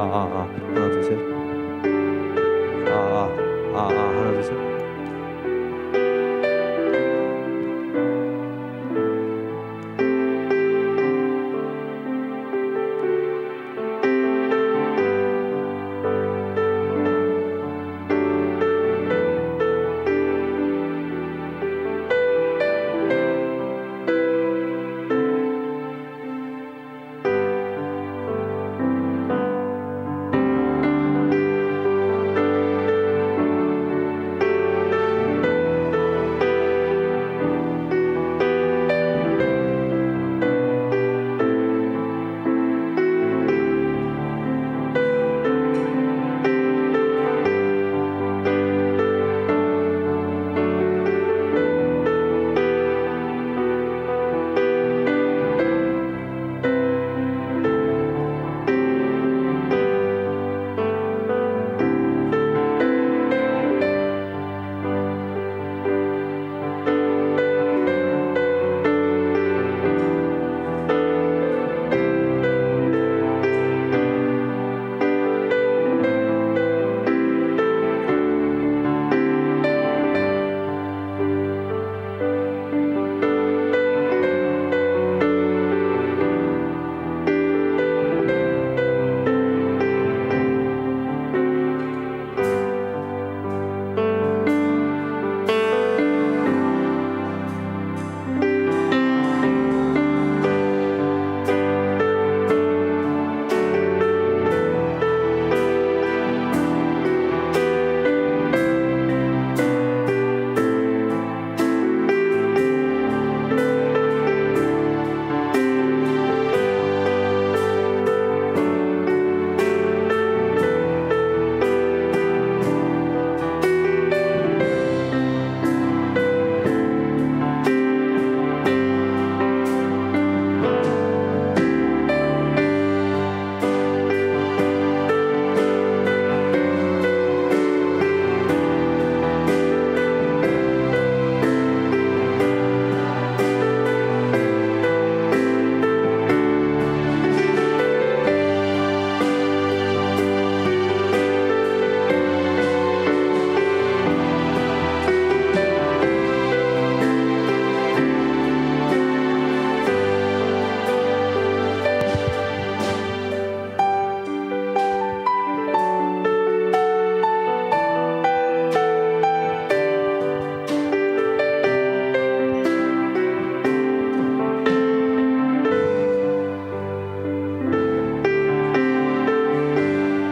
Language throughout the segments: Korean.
하나 둘 셋. 하나 둘 셋.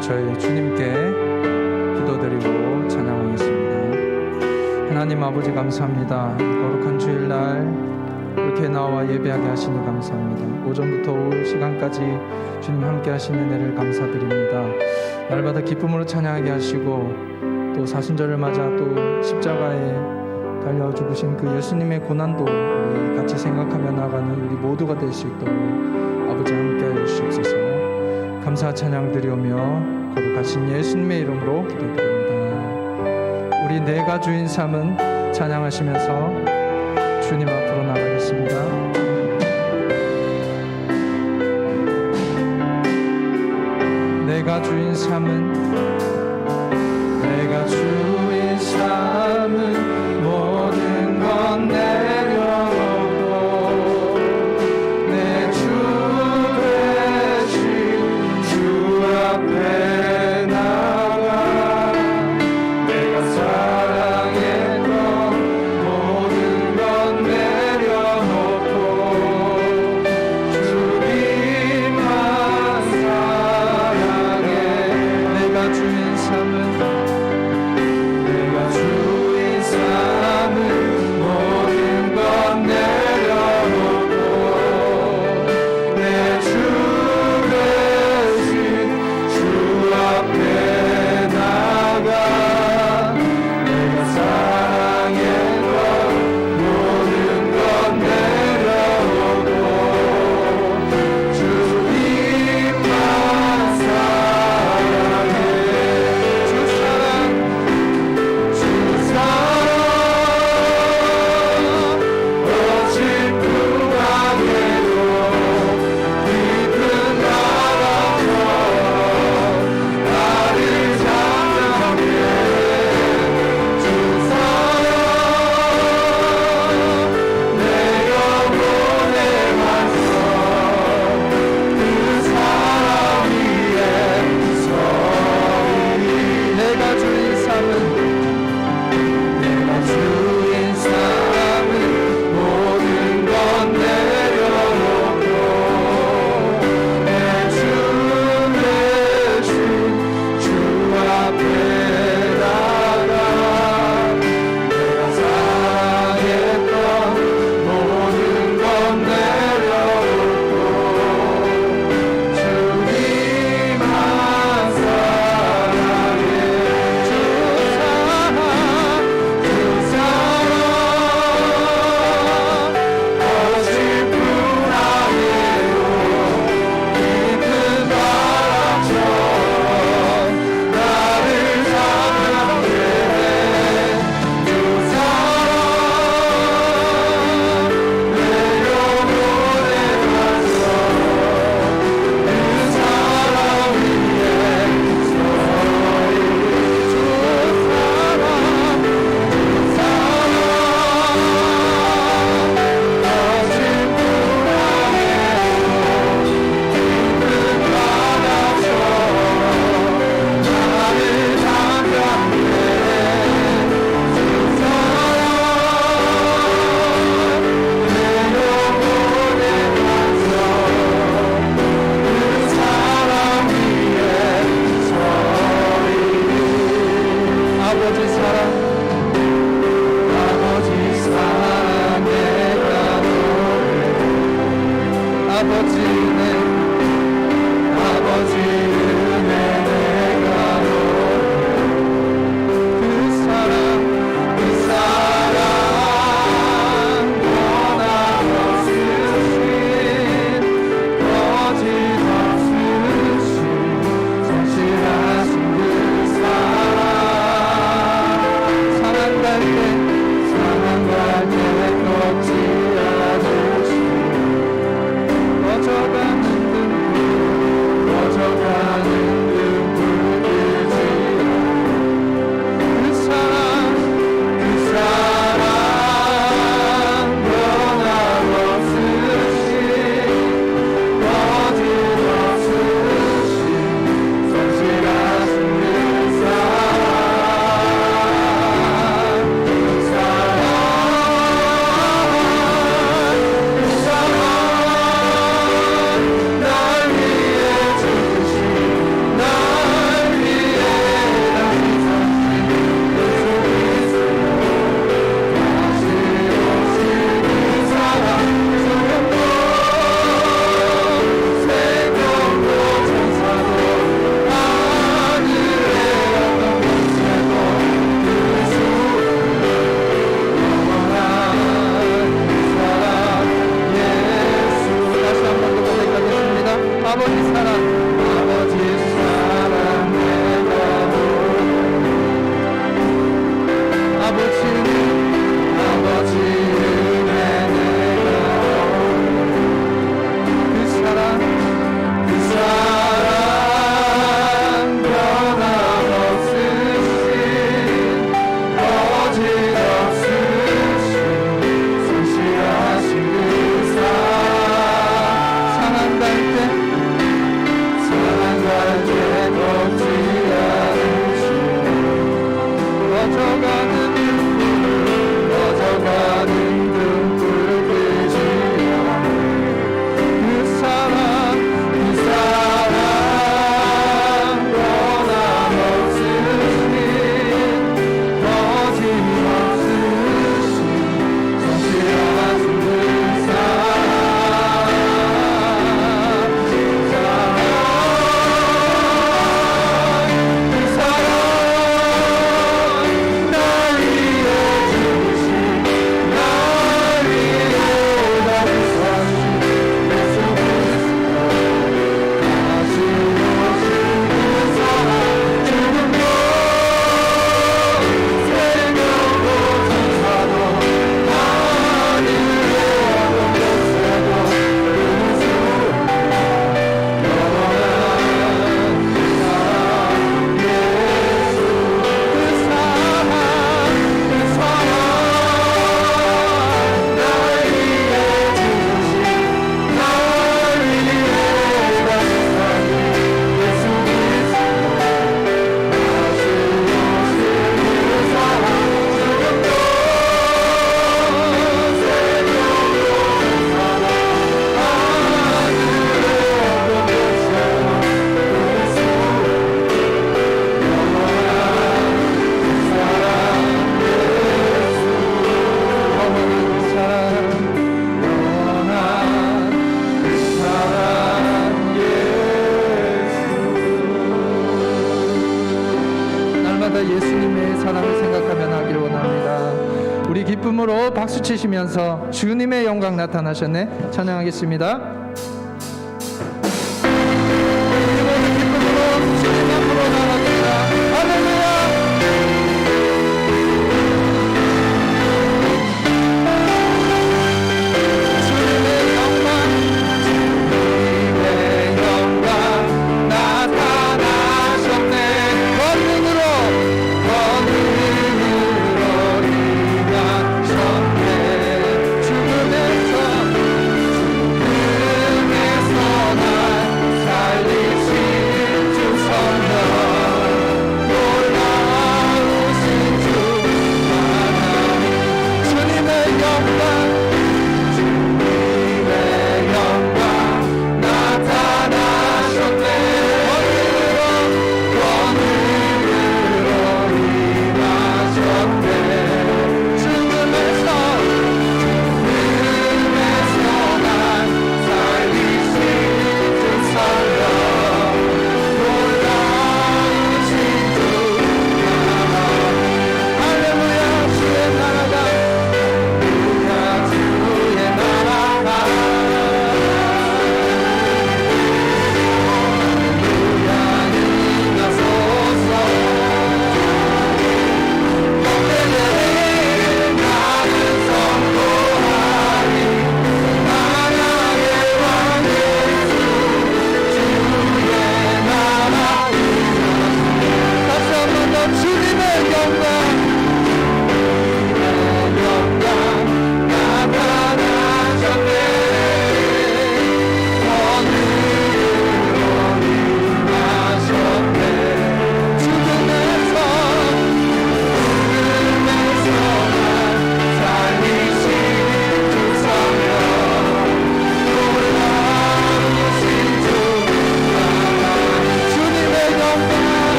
저희 주님께 기도드리고 찬양하겠습니다. 하나님 아버지 감사합니다. 거룩한 주일날 이렇게 나와 예배하게 하시니 감사합니다. 오전부터 오후 시간까지 주님 함께 하시는 은혜를 감사드립니다. 날마다 기쁨으로 찬양하게 하시고 또 사순절을 맞아 또 십자가에 달려 죽으신 그 예수님의 고난도 우리 같이 생각하며 나가는 우리 모두가 될 수 있도록 아버지 함께 해 주시옵소서. 감사 찬양 드리오며 거룩하신 예수님의 이름으로 기도드립니다. 우리 내가 주인 삼은 찬양하시면서 주님 앞으로 나가겠습니다. 내가 주인 삼은 모든 건 내려놓고 내 주 대신 주 앞에 나가 내가 사랑했던 모든 건 내려놓고 주님만 사랑해. 내가 주인 삼은 예수님의 사랑을 생각하며 나길 원합니다. 우리 기쁨으로 박수 치시면서 주님의 영광 나타나셨네 찬양하겠습니다. 우리 모두 기쁨으로 주님 앞으로 나아갑니다. 할렐루야. 주님의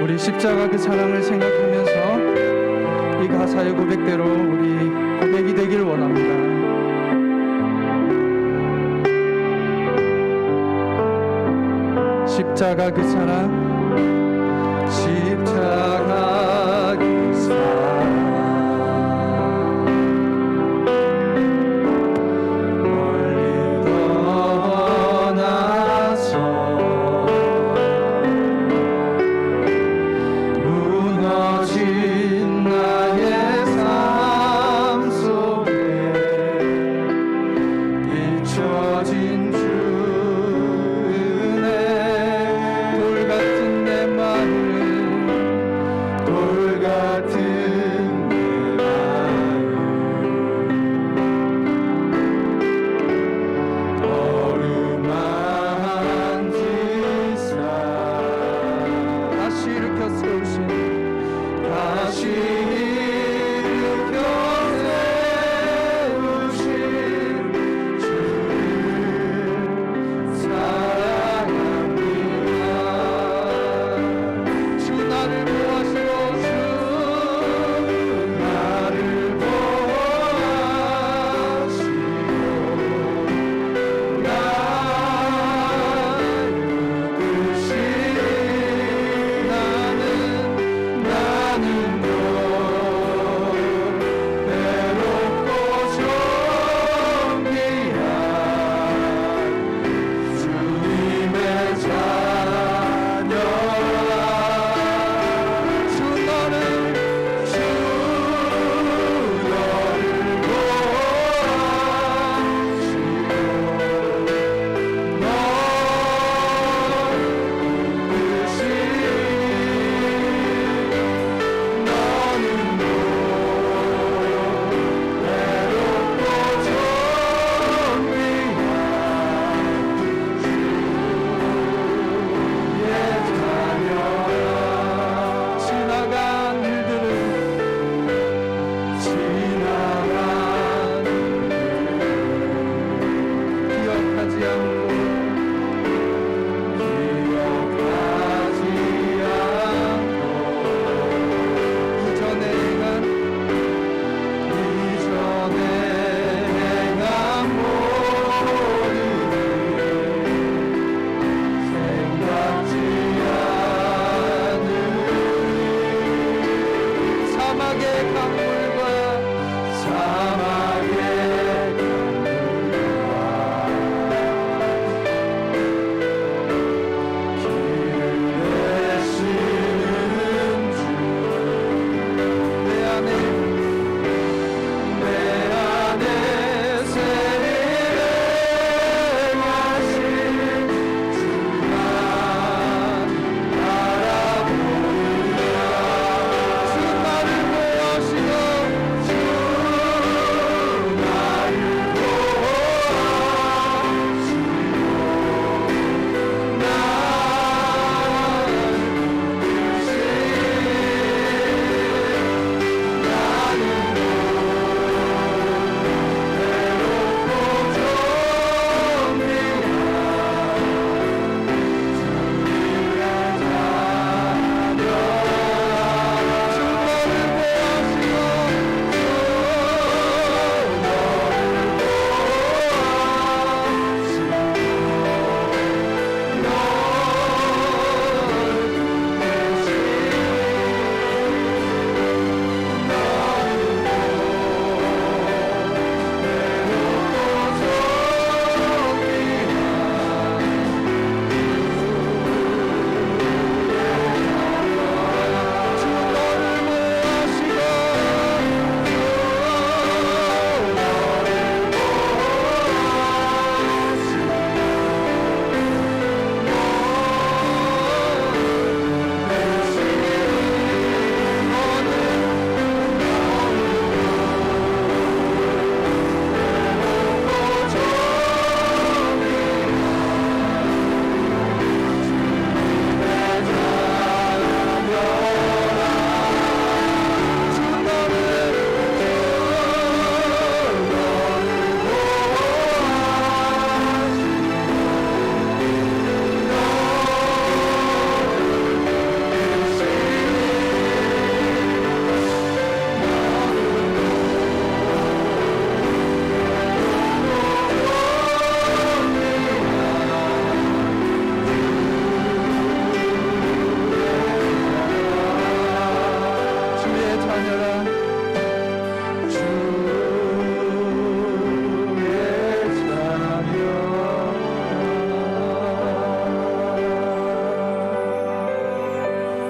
우리 십자가 그 사랑을 생각하면서 이 가사의 고백대로 우리 고백이 되길 원합니다. 십자가 그 사랑, 십자가 그 사랑, 멀리 떠나서 무너진 나의 삶 속에 비춰진 주 은혜, 돌 같은 내 마음은 돌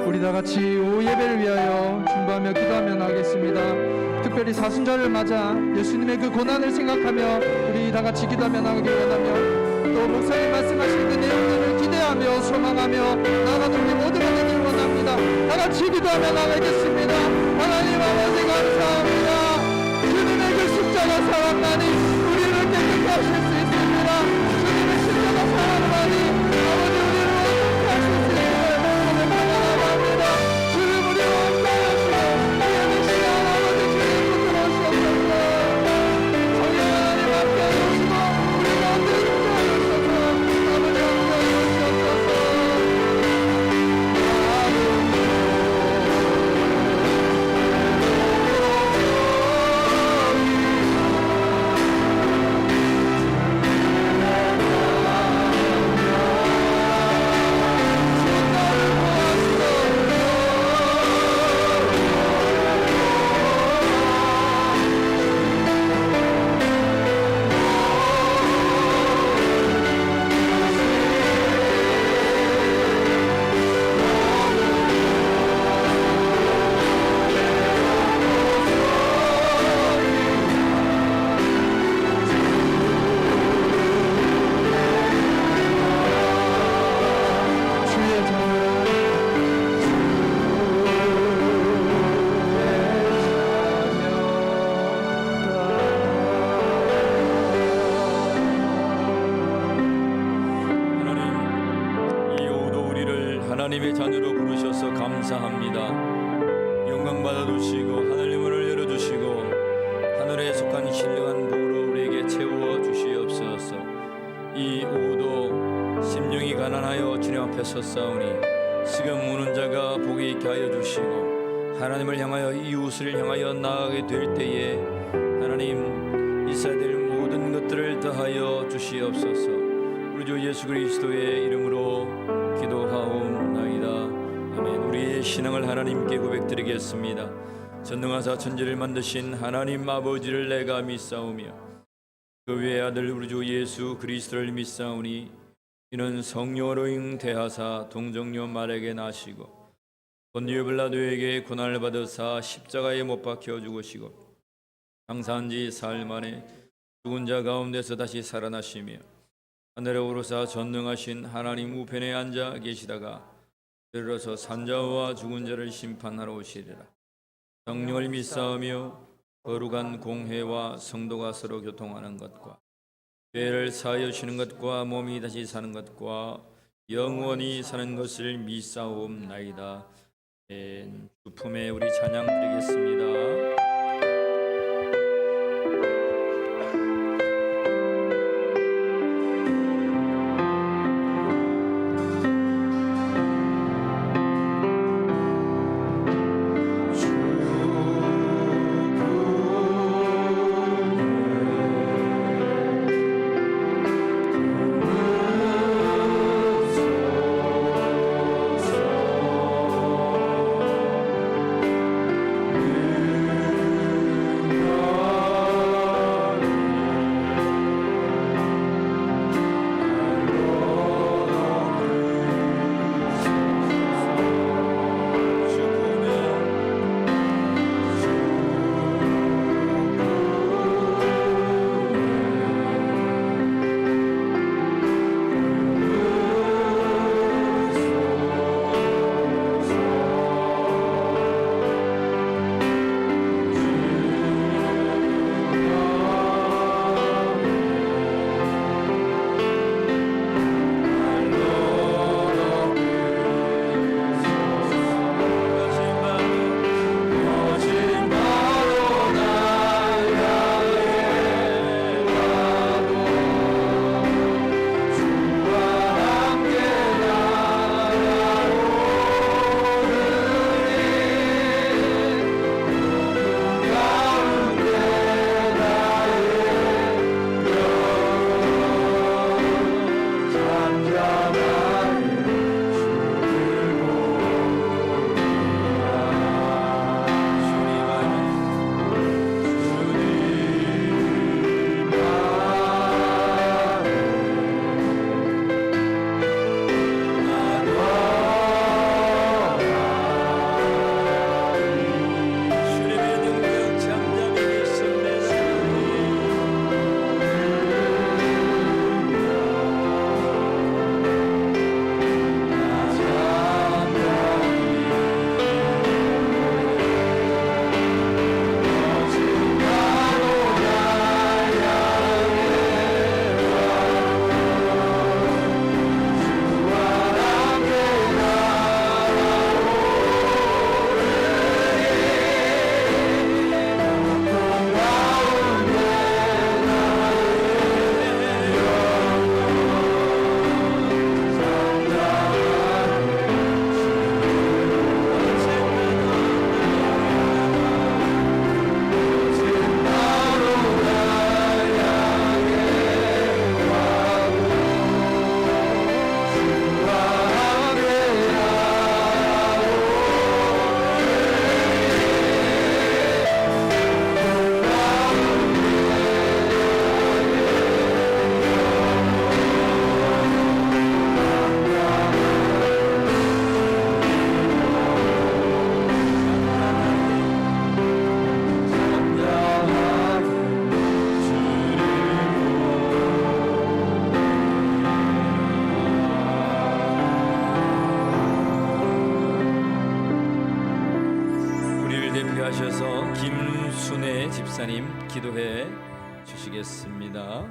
우리 다 같이 오후 예배를 위하여 중보하며 기도하며 나가겠습니다. 특별히 사순절을 맞아 예수님의 그 고난을 생각하며 우리 다 같이 기도하며 나가기 원하며, 또 목사님 말씀하실 그 내용들을 기대하며 소망하며 나아가는 우리 모두가 되길 원합니다. 다 같이 기도하며 나가겠습니다. 하나님 아버지 감사합니다. 주님의 그 십자가 사랑만이 우리를 깨끗게 하실 수 있습니다. 주님의 십자가 사랑만이 아버지 우리를 완전케 하실 수 있음을 고백하며 나갑니다. 주님 우리와 함께 하시고 이 예배 시간 아버지 주님 붙들어 주옵소서. 성령 하나님 함께 하시고 우리 가운데 함께 하소서. 아버지 함께 하시옵소서. 하나님의 자녀로 부르셔서 감사합니다. 영광 받아주시고 하늘 문을 열어주시고 하늘에 속한 신령한 복으로 우리에게 채워 주시옵소서. 이 오후도 심령이 가난하여 주님 앞에 섰사오니 지금 우는 자가 복이 있게 하여 주시고, 하나님을 향하여 이웃을 향하여 나아가게 될 때에 하나님 있어야 될 모든 것들을 더하여 주시옵소서. 우리 주 예수 그리스도의 이름으로 기도하옵나이다. 아멘. 우리의 신앙을 하나님께 고백드리겠습니다. 전능하사 천지를 만드신 하나님 아버지를 내가 믿사오며 그 외의 아들 우리 주 예수 그리스도를 믿사오니 이는 성령으로 잉태하사 동정녀 마리아에게 나시고 본디오 빌라도에게 고난을 받으사 십자가에 못 박혀 죽으시고 장사한 지 사흘 만에 죽은 자 가운데서 다시 살아나시며 하늘에 오르사 전능하신 하나님 우편에 앉아 계시다가 들어서 산자와 죽은 자를 심판하러 오시리라. 성령을 믿사오며 거룩한 공회와 성도가 서로 교통하는 것과 죄를 사하여 주시는 것과 몸이 다시 사는 것과 영원히 사는 것을 믿사옵나이다. 주 품에 우리 찬양 드리겠습니다. 자리하셔서 김순애 집사님 기도해 주시겠습니다.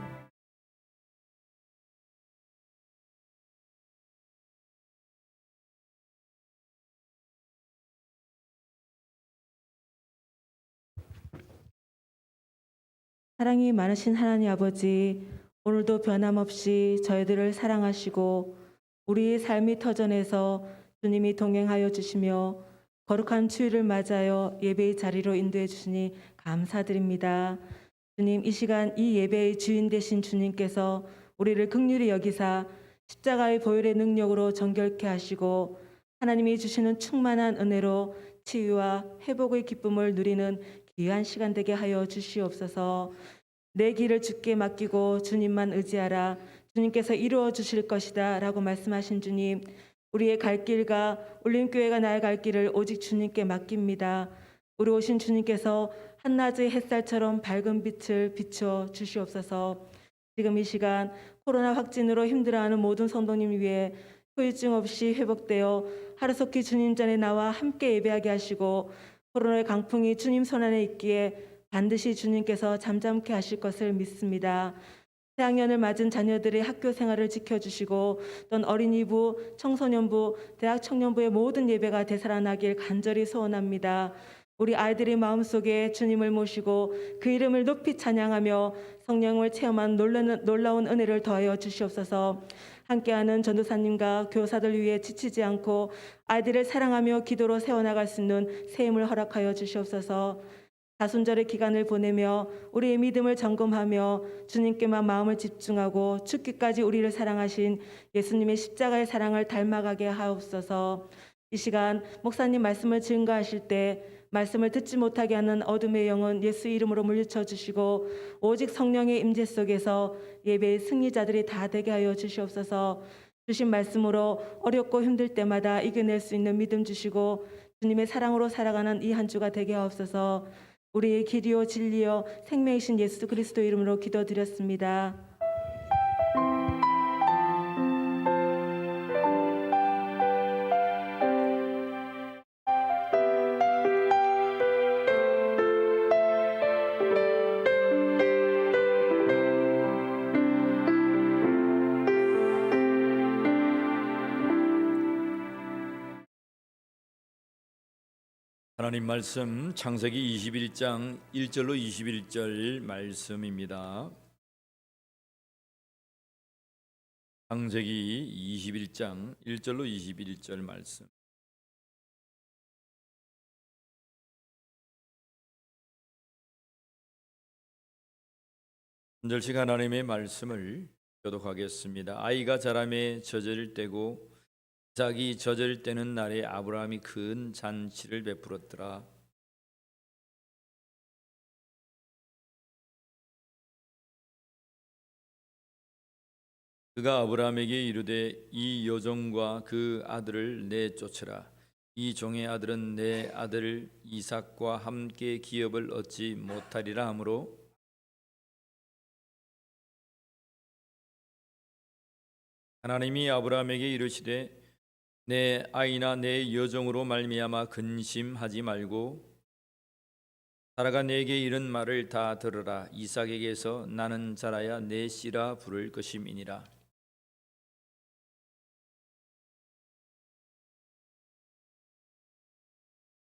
사랑이 많으신 하나님 아버지, 오늘도 변함없이 저희들을 사랑하시고 우리의 삶의 터전에서 주님이 동행하여 주시며 거룩한 주일을 맞아요 예배의 자리로 인도해 주시니 감사드립니다. 주님, 이 시간 이 예배의 주인 되신 주님께서 우리를 긍휼히 여기사 십자가의 보혈의 능력으로 정결케 하시고 하나님이 주시는 충만한 은혜로 치유와 회복의 기쁨을 누리는 귀한 시간 되게 하여 주시옵소서. 내 길을 주께 맡기고 주님만 의지하라. 주님께서 이루어 주실 것이다 라고 말씀하신 주님, 우리의 갈 길과 울림교회가 나의 갈 길을 오직 주님께 맡깁니다. 우리 오신 주님께서 한낮의 햇살처럼 밝은 빛을 비추어 주시옵소서. 지금 이 시간 코로나 확진으로 힘들어하는 모든 성도님 위해 후유증 없이 회복되어 하루속히 주님 전에 나와 함께 예배하게 하시고 코로나의 강풍이 주님 손안에 있기에 반드시 주님께서 잠잠케 하실 것을 믿습니다. 새학년을 맞은 자녀들의 학교 생활을 지켜주시고 또는 어린이부, 청소년부, 대학 청년부의 모든 예배가 되살아나길 간절히 소원합니다. 우리 아이들의 마음속에 주님을 모시고 그 이름을 높이 찬양하며 성령을 체험한 놀라운 은혜를 더하여 주시옵소서. 함께하는 전도사님과 교사들 위해 지치지 않고 아이들을 사랑하며 기도로 세워나갈 수 있는 새 힘을 허락하여 주시옵소서. 다순절의 기간을 보내며 우리의 믿음을 점검하며 주님께만 마음을 집중하고 죽기까지 우리를 사랑하신 예수님의 십자가의 사랑을 닮아가게 하옵소서. 이 시간 목사님 말씀을 증거하실 때 말씀을 듣지 못하게 하는 어둠의 영은 예수 이름으로 물리쳐 주시고 오직 성령의 임재 속에서 예배의 승리자들이 다 되게 하여 주시옵소서. 주신 말씀으로 어렵고 힘들 때마다 이겨낼 수 있는 믿음 주시고 주님의 사랑으로 살아가는 이 한 주가 되게 하옵소서. 우리의 길이요 진리요 생명이신 예수 그리스도 이름으로 기도드렸습니다. 하나님 말씀 창세기 21장 1절로 21절 말씀입니다. 창세기 21장 1절로 21절 말씀. 한 절씩 하나님의 말씀을 교독하겠습니다. 아이가 자라매 젖을 떼고 이삭이 젖을 떼는 날에 아브라함이 큰 잔치를 베풀었더라. 그가 아브라함에게 이르되 이 여종과 그 아들을 내쫓으라. 이 종의 아들은 내 아들 이삭과 함께 기업을 얻지 못하리라 하므로 하나님이 아브라함에게 이르시되 내 아이나 내 여종으로 말미암아 근심하지 말고 사라가 내게 이른 말을 다 들으라. 이삭에게서 나는 자라야 내 씨라 부를 것임이니라.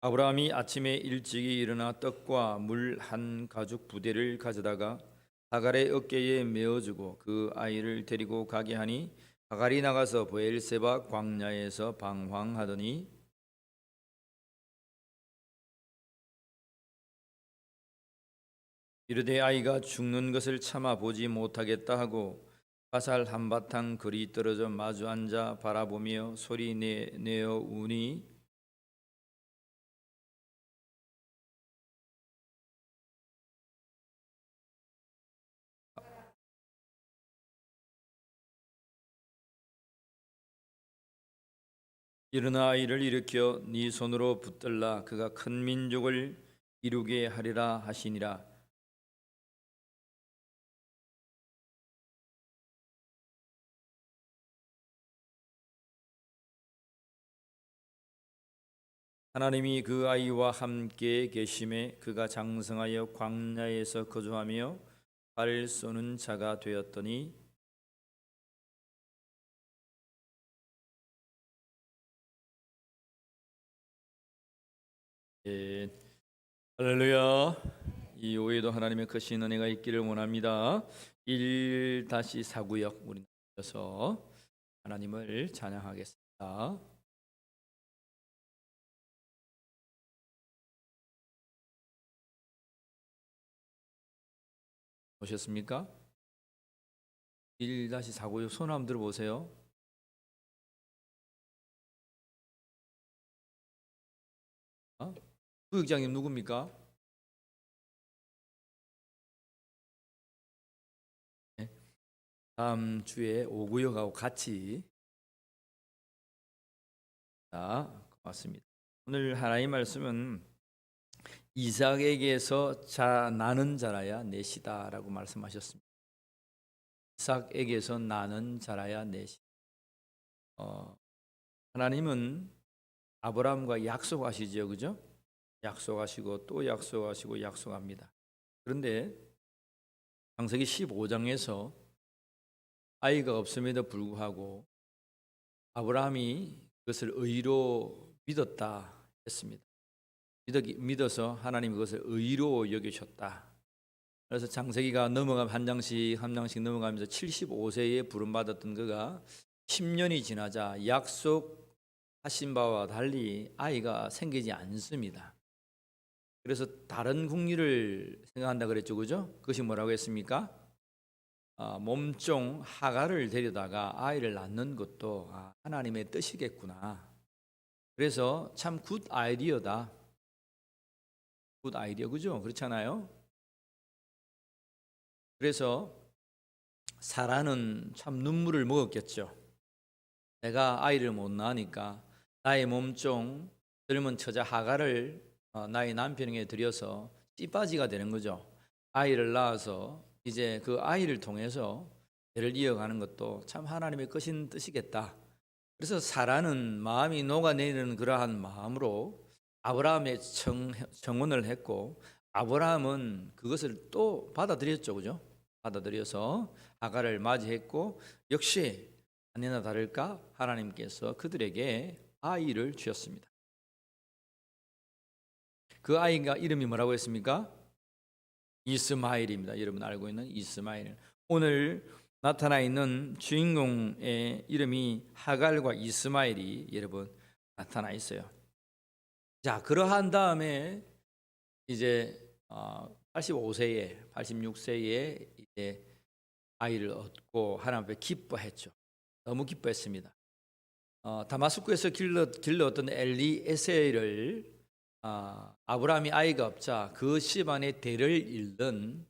아브라함이 아침에 일찍이 일어나 떡과 물 한 가죽 부대를 가져다가 하갈의 어깨에 메어주고 그 아이를 데리고 가게 하니 하갈이 나가서 브엘세바 광야에서 방황하더니 이르되 아이가 죽는 것을 참아 보지 못하겠다 하고 화살 한바탕 거리 떨어져 마주 앉아 바라보며 소리 내어 우니 일어나 아이를 일으켜 네 손으로 붙들라. 그가 큰 민족을 이루게 하리라 하시니라. 하나님이 그 아이와 함께 계심에 그가 장성하여 광야에서 거주하며 활 쏘는 자가 되었더니 예, 할렐루야. 이 오후에도 하나님의 크신 은혜가 있기를 원합니다. 1-4구역 우리 나눠서 하나님을 찬양하겠습니다. 오셨습니까? 1-4구역 손 한번 들어보세요. 부역장님 누굽니까? 네. 다음 주에 5구역하고 같이. 자, 고맙습니다. 오늘 하나님 말씀은 이삭에게서 나는 자라야 넷이다라고 말씀하셨습니다. 이삭에게서 나는 자라야 넷이. 하나님은 아브라함과 약속하시죠, 그죠? 약속하시고 또 약속하시고 약속합니다. 그런데 창세기 15장에서 아이가 없음에도 불구하고 아브라함이 그것을 의로 믿었다 했습니다. 믿어서 하나님이 그것을 의로 여기셨다. 그래서 창세기가 넘어가면 한 장씩 넘어가면서 75세에 부름받았던 그가 10년이 지나자 약속하신 바와 달리 아이가 생기지 않습니다. 그래서 다른 궁리를 생각한다 그랬죠, 그죠? 그것이 뭐라고 했습니까? 몸종 하갈을 데려다가 아이를 낳는 것도 하나님의 뜻이겠구나. 그래서 참 굿 아이디어다. 굿 아이디어, 그죠? 그렇잖아요. 그래서 사라는 참 눈물을 먹었겠죠. 내가 아이를 못 낳으니까 나의 몸종 젊은 처자 하갈을 나의 남편에게 들여서 찌빠지가 되는 거죠. 아이를 낳아서 이제 그 아이를 통해서 대를 이어가는 것도 참 하나님의 크신 뜻이겠다. 그래서 사라는 마음이 녹아내리는 그러한 마음으로 아브라함의 청혼을 했고, 아브라함은 그것을 또 받아들였죠, 그죠? 받아들여서 하갈을 맞이했고, 역시 아니나 다를까 하나님께서 그들에게 아이를 주셨습니다. 그 아이가 이름이 뭐라고 했습니까? 이스마엘입니다. 여러분 알고 있는 이스마엘. 오늘 나타나 있는 주인공의 이름이 하갈과 이스마엘이 여러분 나타나 있어요. 자, 그러한 다음에 이제 85세에 86세에 이제 아이를 얻고 하나님 앞에 기뻐했죠. 너무 기뻐했습니다. 다마스쿠에서 길러었던 엘리에셀을 아브라함이 아이가 없자 그 집안의 대를 잇는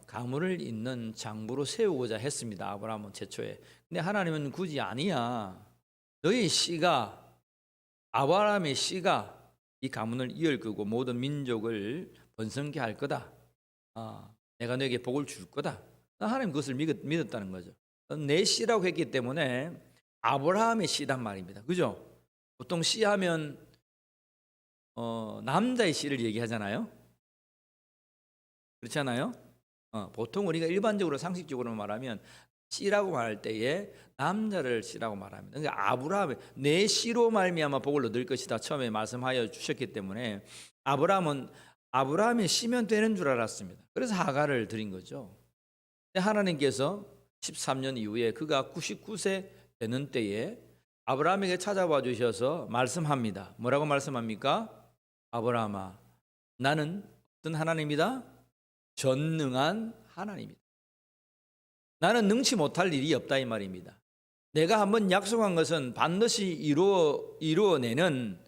가문을 잇는 장부로 세우고자 했습니다. 아브라함은 최초에. 근데 하나님은 굳이 아니야. 너의 씨가, 아브라함의 씨가 이 가문을 이을 거고 모든 민족을 번성케 할 거다. 내가 너에게 복을 줄 거다. 하나님 그것을 믿었다는 거죠. 내 씨라고 했기 때문에 아브라함의 씨단 말입니다. 그죠? 보통 씨 하면 남자의 씨를 얘기하잖아요. 그렇잖아요. 보통 우리가 일반적으로 상식적으로 말하면 씨라고 말할 때에 남자를 씨라고 말합니다. 그러니까 아브라함의 내 씨로 말미암아 복을 얻을 것이다 처음에 말씀하여 주셨기 때문에 아브라함의 씨면 되는 줄 알았습니다. 그래서 하갈을 드린 거죠. 하나님께서 13년 이후에 그가 99세 되는 때에 아브라함에게 찾아와 주셔서 말씀합니다. 뭐라고 말씀합니까? 아브라함아, 나는 어떤 하나님이다? 전능한 하나님이다. 나는 능치 못할 일이 없다 이 말입니다. 내가 한번 약속한 것은 반드시 이루어내는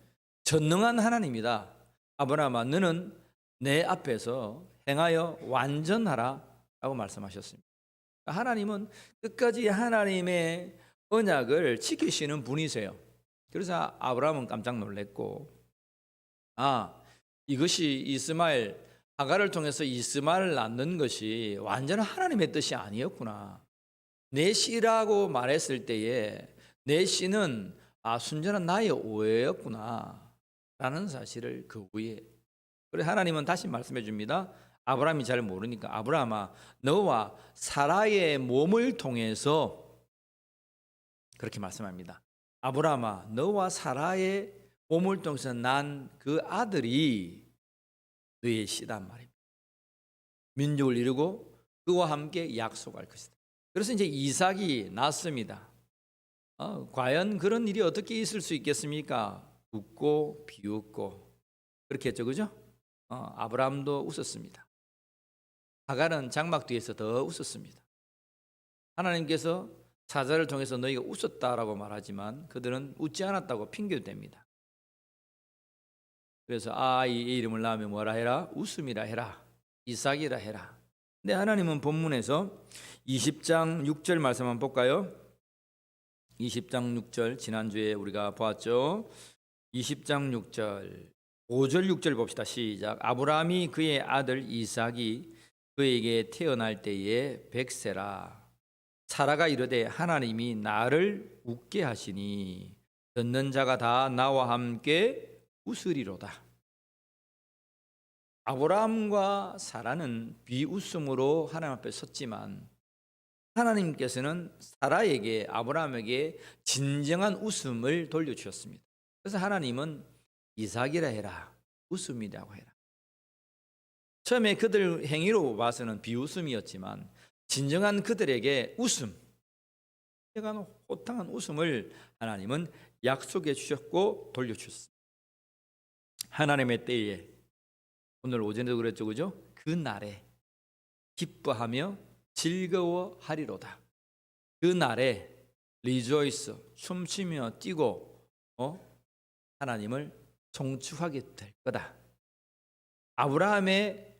전능한 하나님이다. 아브라함아, 너는 내 앞에서 행하여 완전하라 라고 말씀하셨습니다. 하나님은 끝까지 하나님의 언약을 지키시는 분이세요. 그래서 아브라함은 깜짝 놀랐고, 이것이 이스마엘, 하갈을 통해서 이스마엘을 낳는 것이 완전한 하나님의 뜻이 아니었구나. 내 씨라고 말했을 때에 내 씨는 순전한 나의 오해였구나. 라는 사실을 그 후에, 그래 하나님은 다시 말씀해 줍니다. 아브라함이 잘 모르니까, 아브라함아 너와 사라의 몸을 통해서, 그렇게 말씀합니다. 아브라함아 너와 사라의 몸을 통해서 난 그 아들이 너의 씨단 말입니다. 민족을 이루고 그와 함께 약속할 것이다. 그래서 이제 이삭이 낳습니다. 과연 그런 일이 어떻게 있을 수 있겠습니까? 웃고 비웃고 그렇게 했죠, 그죠? 아브라함도 웃었습니다. 하갈은 장막 뒤에서 더 웃었습니다. 하나님께서 사자를 통해서 너희가 웃었다라고 말하지만 그들은 웃지 않았다고 핑계를 댑니다. 그래서 아이의 이름을 낳으면 뭐라 해라? 웃음이라 해라. 이삭이라 해라. 근데 하나님은 본문에서 20장 6절 말씀 한번 볼까요? 20장 6절 지난주에 우리가 보았죠. 20장 6절 5절 6절 봅시다. 시작. 아브라함이 그의 아들 이삭이 그에게 태어날 때에 100세라. 사라가 이르되 하나님이 나를 웃게 하시니 듣는 자가 다 나와 함께 웃으리로다. 아브라함과 사라는 비웃음으로 하나님 앞에 섰지만 하나님께서는 사라에게, 아브라함에게 진정한 웃음을 돌려주셨습니다. 그래서 하나님은 이삭이라 해라, 웃음이라고 해라. 처음에 그들 행위로 봐서는 비웃음이었지만 진정한 그들에게 웃음, 제가 호탕한 웃음을 하나님은 약속해 주셨고 돌려주셨습니다. 하나님의 때에, 오늘 오전에도 그랬죠, 그죠? 그 날에 기뻐하며 즐거워하리로다. 그 날에 리조이스, 춤추며 뛰고 하나님을 송축하게 될 거다. 아브라함의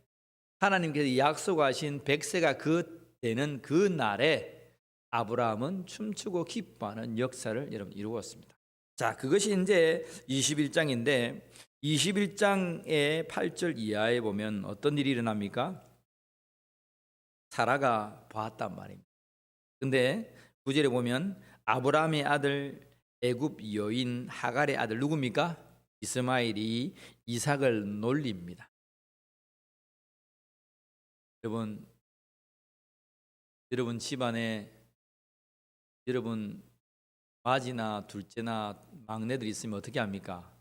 하나님께서 약속하신 100세가 되는 그 날에 아브라함은 춤추고 기뻐하는 역사를 여러분 이루었습니다. 자, 그것이 이제 21장인데 21장의 8절 이하에 보면 어떤 일이 일어납니까? 사라가 보았단 말입니다. 근데 9절에 보면 아브라함의 아들 애굽 여인 하갈의 아들 누굽니까? 이스마엘이 이삭을 놀립니다. 여러분 집안에 여러분 맞이나 둘째나 막내들 있으면 어떻게 합니까?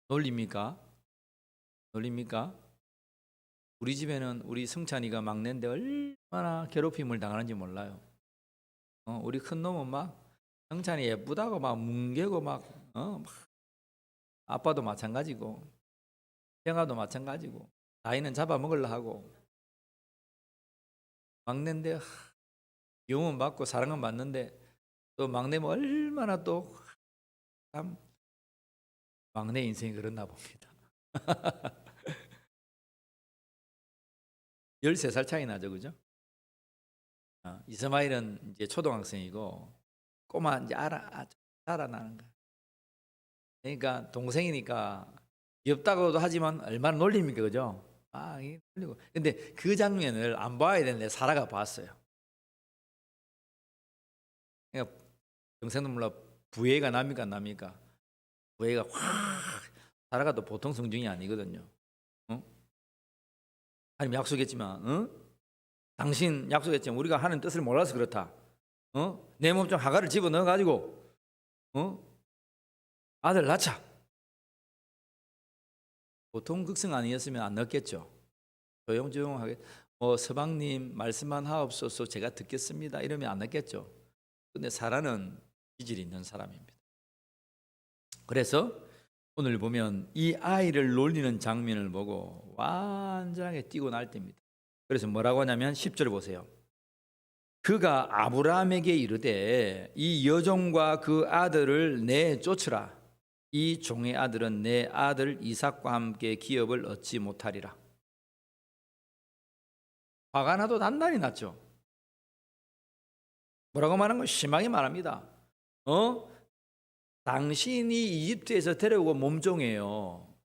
놀립니까? 우리 집에는 우리 승찬이가 막내인데 얼마나 괴롭힘을 당하는지 몰라요. 우리 큰 놈은 막 승찬이 예쁘다고 막 뭉개고 막 아빠도 마찬가지고 형아도 마찬가지고 나이는 잡아먹으려 하고 막내인데 용은 받고 사랑은 받는데 또 막내면 얼마나 또 참 막내 인생이 그렇나 봅니다. 13살 차이 나죠, 그죠? 이스마일은 이제 초등학생이고 꼬마 이제 자라나는 거야. 그러니까 동생이니까 귀엽다고도 하지만 얼마나 놀립니까, 그죠? 이게 놀리고. 근데 그 장면을 안 봐야 되는데 사라가 봤어요. 그러니까 동생은 몰라 부해가 납니까, 안 납니까? 부해가 확, 사라가 또 보통 성중이 아니거든요. 하나님 약속했지만, 당신 약속했지만 우리가 하는 뜻을 몰라서 그렇다. 내 몸 좀 하갈을 집어 넣어 가지고, 아들 낳자. 보통 극성 아니었으면 안 넣겠죠. 조용조용하게 서방님 말씀만 하옵소서 제가 듣겠습니다 이러면 안 넣겠죠. 근데 사라는 기질이 있는 사람입니다. 그래서 오늘 보면 이 아이를 놀리는 장면을 보고 완전하게 뛰고 날 때입니다. 그래서 뭐라고 하냐면 10절 보세요. 그가 아브라함에게 이르되 이 여종과 그 아들을 내쫓으라. 이 종의 아들은 내 아들 이삭과 함께 기업을 얻지 못하리라. 화가 나도 단단히 났죠. 뭐라고 말한 건 심하게 말합니다. 당신이 이집트에서 데려오고 몸종이에요.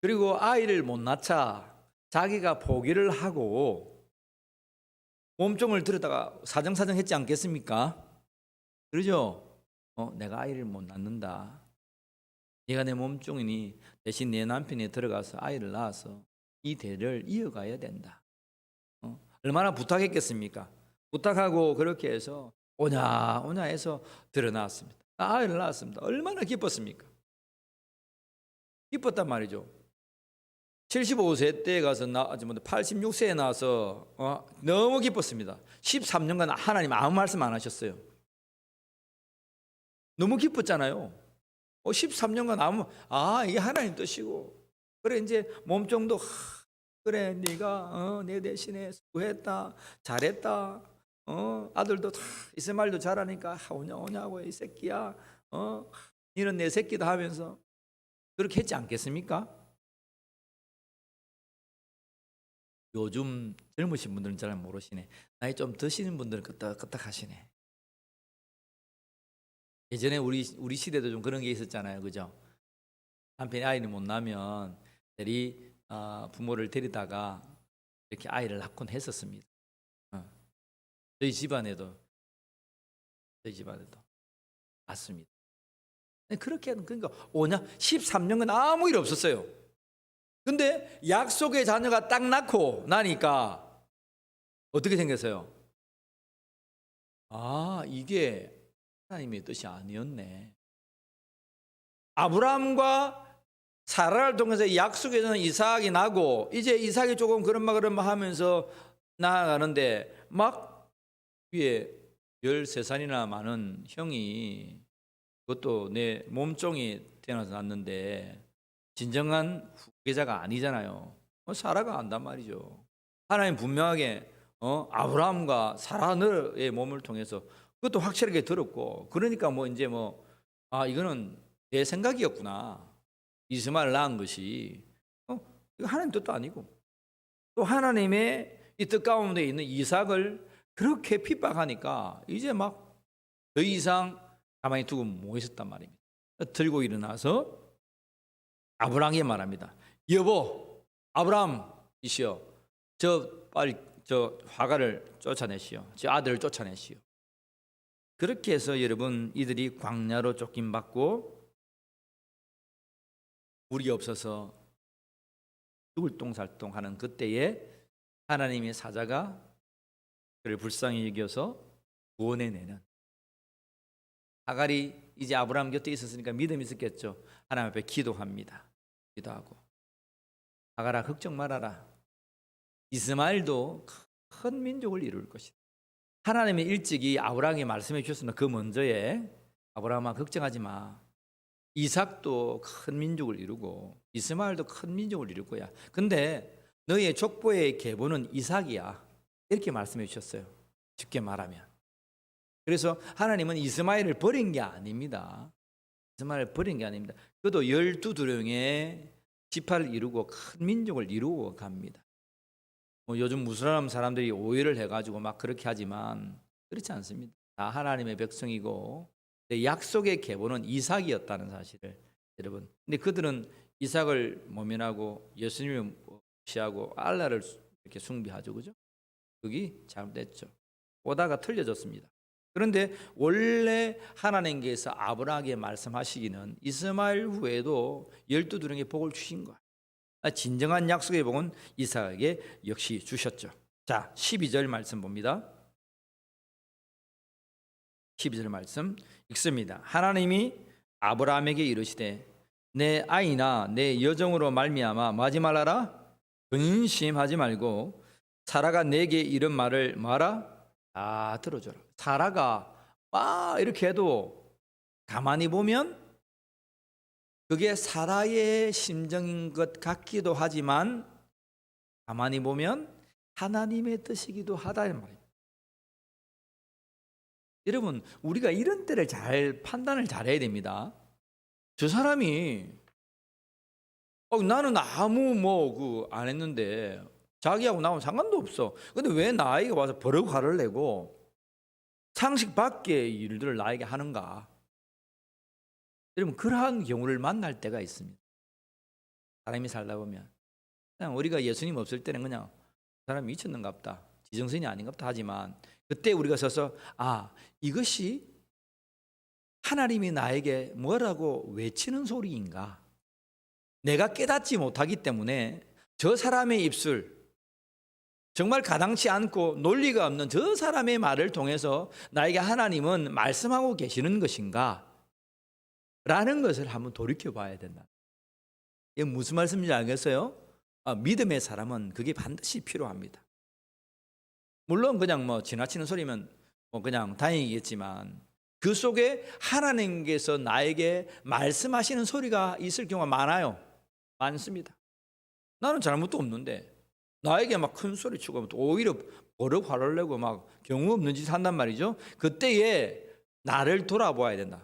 그리고 아이를 못 낳자 자기가 포기를 하고 몸종을 들여다가 사정사정 했지 않겠습니까? 그러죠? 내가 아이를 못 낳는다. 네가 내 몸종이니 대신 내 남편이 들어가서 아이를 낳아서 이 대를 이어가야 된다. 얼마나 부탁했겠습니까? 부탁하고 그렇게 해서 오냐 오냐 해서 드러났습니다. 아이를 낳았습니다. 얼마나 기뻤습니까? 기뻤단 말이죠. 75세 때 가서 86세에 나와서 너무 기뻤습니다. 13년간 하나님 아무 말씀 안 하셨어요. 너무 기뻤잖아요. 13년간 이게 하나님 뜻이고, 그래 이제 몸종도 그래 네가 내 대신에 수고했다, 잘했다, 아들도 다 이스마엘도 잘하니까 오냐고 이 새끼야, 이런 내 새끼다 하면서 그렇게 했지 않겠습니까? 요즘 젊으신 분들은 잘 모르시네. 나이 좀 드시는 분들은 끄떡끄떡 하시네. 예전에 우리 시대도 좀 그런 게 있었잖아요, 그죠? 남편이 아이를 못 낳으면 부모를 데리다가 이렇게 아이를 낳곤 했었습니다. 저희 집안에도 맞습니다. 그렇게 그러니까 13년간 아무 일 없었어요. 근데 약속의 자녀가 딱 낳고 나니까 어떻게 생겼어요? 이게 하나님의 뜻이 아니었네. 아브라함과 사라를 통해서 약속의 자녀 이삭이 나고, 이제 이삭이 조금 그런마 하면서 나아가는데 막 위에 13살이나 많은 형이, 그것도 내 몸종이 태어나서 낳는데 진정한 후계자가 아니잖아요. 사라가 안단 말이죠. 하나님 분명하게 아브라함과 사라의 몸을 통해서 그것도 확실하게 들었고, 그러니까 이거는 내 생각이었구나. 이스마엘 낳은 것이 이거 하나님 뜻도 아니고, 또 하나님의 이 뜻 가운데 있는 이삭을 그렇게 핍박하니까 이제 막 더 이상 가만히 두고 못 있었단 말입니다. 들고 일어나서 아브라함에게 말합니다. 여보 아브라함이시여, 빨리 화가를 쫓아내시오. 저 아들을 쫓아내시오. 그렇게 해서 여러분, 이들이 광야로 쫓김받고 물이 없어서 죽을 똥살똥하는 그때에 하나님의 사자가 그를 불쌍히 여겨서 구원해내는, 하갈이 이제 아브라함 곁에 있었으니까 믿음이 있었겠죠. 하나님 앞에 기도합니다. 기도하고, 하갈아 걱정 말아라. 이스마엘도 큰 민족을 이룰 것이다. 하나님이 일찍이 아브라함에게 말씀해 주셨으나 그 먼저에 아브라함아 걱정하지 마. 이삭도 큰 민족을 이루고 이스마엘도 큰 민족을 이룰 거야. 근데 너의 족보의 계보는 이삭이야. 이렇게 말씀해 주셨어요. 쉽게 말하면. 그래서 하나님은 이스마엘을 버린 게 아닙니다. 이스마엘을 버린 게 아닙니다. 그도 12두령의 지파를 이루고 큰 민족을 이루고 갑니다. 요즘 무슬람 사람들이 오해를 해가지고 막 그렇게 하지만 그렇지 않습니다. 다 하나님의 백성이고 약속의 계보는 이삭이었다는 사실을, 여러분. 근데 그들은 이삭을 모면하고 예수님을 무시하고 알라를 이렇게 숭배하죠, 그죠? 그게 잘못됐죠. 오다가 틀려졌습니다. 그런데 원래 하나님께서 아브라함에게 말씀하시기는 이스마엘 후에도 12두령의 복을 주신 거야. 진정한 약속의 복은 이삭에게 역시 주셨죠. 자, 12절 말씀 봅니다. 12절 말씀 읽습니다. 하나님이 아브라함에게 이르시되 내 아이나 내 여종으로 말미암아 마지 말아라. 근심하지 말고 사라가 내게 이런 말을 말아 다 들어줘라. 사라가 막 이렇게 해도 가만히 보면 그게 사라의 심정인 것 같기도 하지만 가만히 보면 하나님의 뜻이기도 하다는 말입니다. 여러분, 우리가 이런 때를 잘 판단을 잘해야 됩니다. 저 사람이 나는 아무 안 했는데 자기하고 나하고 상관도 없어. 근데 왜 나에게 와서 버럭 화를 내고 상식 밖의 일들을 나에게 하는가? 여러분, 그러한 경우를 만날 때가 있습니다. 사람이 살다 보면 그냥 우리가 예수님 없을 때는 그냥 사람이 미쳤는가 보다, 지정신이 아닌가 보다 하지만 그때 우리가 서서 이것이 하나님이 나에게 뭐라고 외치는 소리인가? 내가 깨닫지 못하기 때문에 저 사람의 입술, 정말 가당치 않고 논리가 없는 저 사람의 말을 통해서 나에게 하나님은 말씀하고 계시는 것인가? 라는 것을 한번 돌이켜 봐야 된다. 이게 무슨 말씀인지 알겠어요? 믿음의 사람은 그게 반드시 필요합니다. 물론 그냥 뭐 지나치는 소리면 뭐 그냥 다행이겠지만 그 속에 하나님께서 나에게 말씀하시는 소리가 있을 경우가 많아요. 많습니다. 나는 잘못도 없는데 나에게 막 큰 소리 치고 오히려 버럭 화를 내고 막 경우 없는 짓 한단 말이죠. 그때에 나를 돌아보아야 된다.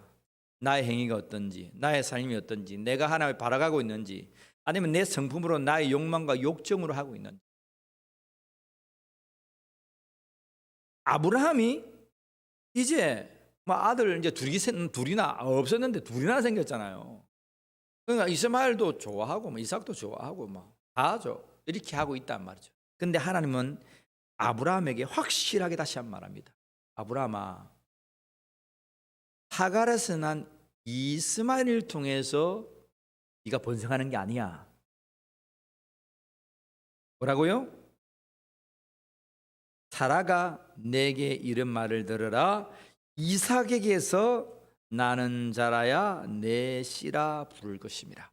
나의 행위가 어떤지, 나의 삶이 어떤지, 내가 하나님을 바라가고 있는지, 아니면 내 성품으로 나의 욕망과 욕정으로 하고 있는지. 아브라함이 이제 뭐 아들 이제 둘이나 없었는데 둘이나 생겼잖아요. 그러니까 이스마엘도 좋아하고 이삭도 좋아하고 막 다 하죠. 이렇게 하고 있단 말이죠. 근데 하나님은 아브라함에게 확실하게 다시 한 말합니다. 아브라함아, 하갈에서 난 이스마엘을 통해서 네가 번성하는 게 아니야. 뭐라고요? 사라가 내게 이런 말을 들으라. 이삭에게서 나는 자라야 내 씨라 부를 것임이라.